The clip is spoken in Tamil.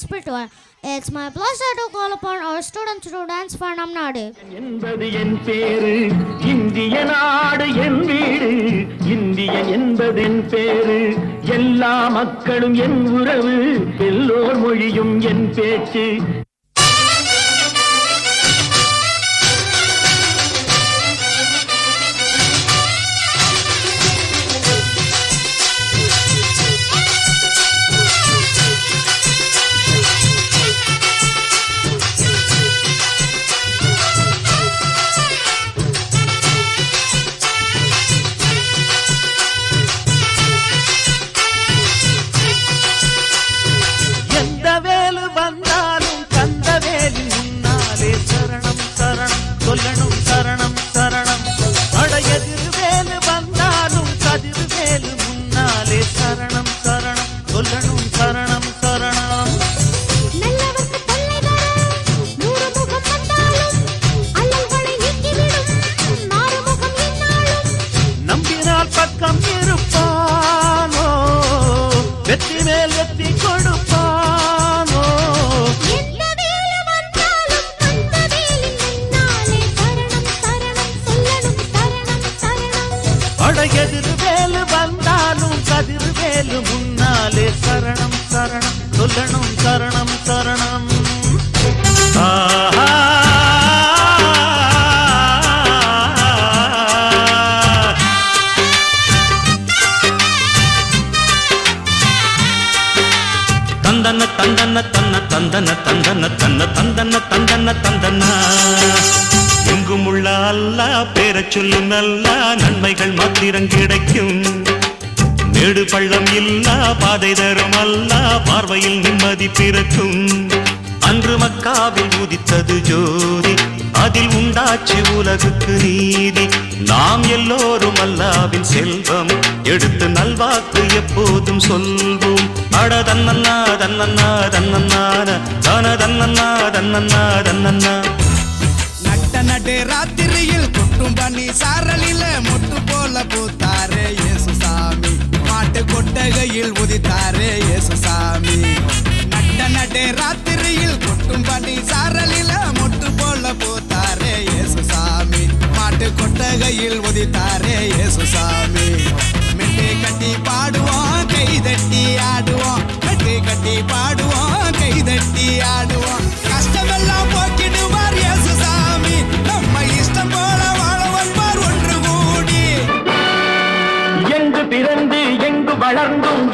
spiritual. It's my pleasure to call upon our students to dance for Nam Nadu. என்பது என் பேரு இந்திய நாடு என் வீடு இந்தியன் என்பது என் பேரு எல்லா மக்களும் என் உறவு எல்லோர் மொழியும் என் பேச்சு சொல்லணும் சரணம் சரணம் அட எதிர்வேலு வந்தாலும் கதிர்வேலு முன்னாலே சரணம் சரணம் சொல்லணும் சரணம் சரணம் நம்பினால் பக்கம் இருப்பானோ வெற்றி மேல் வெற்றி கொடுப்பானோ எதிர்வேலு வந்தாலும் கதிர்வேலு முன்னாலே சரணம் சரணம் சொல்லணும் சரணம் சரணம் தந்தன தந்தன தன்ன தந்தன தந்தன தன்ன தந்தன தந்தன தந்தனா எங்கும் உள்ள அல்லா பேரச் சொல்லு நல்லா நன்மைகள் மாத்திரம் கிடைக்கும் மேடு பள்ளம் இல்லா பாதை தரும் அல்லா பார்வையில் நிம்மதி பிறக்கும் அன்று மக்காவில் உதித்தது ஜோதி அதில் உண்டாச்சு உலகுக்கு நீதி நாம் எல்லோரும் அல்லாவின் செல்வம் எடுத்து நல்வாக்கு எப்போதும் சொல்வோம் அட தன்னன்னா தன்னன்னா தன்னன்னான தன தன்னன்னா தன்னன்னா தன்னன்னா நடு ராத்திரியில் கொட்டும் பண்ணி சாரலில மொட்டு போல பூத்தாரே இயேசு சாமி மாட்டு கொட்டகையில் உதித்தாரே இயேசு சாமி நடு ராத்திரியில் கொட்டும் பண்ணி சாரலில மொட்டு போல பூத்தாரே இயேசு சாமி மாட்டு கொட்டகையில் உதித்தாரே இயேசு சாமி மெட்டை கட்டி பாடுவோம் கை தட்டி ஆடுவோம் மெட்டை கட்டி பாடுவோம் கை தட்டி ஆடுவோம் கஷ்டமெல்லாம் போக்கிடுவார் இயேசு சாமி நம்ம இஷ்டம் போல வாழ வந்தார் ஒன்று கூடி எங்கு பிறந்து எங்கு வளர்ந்தும்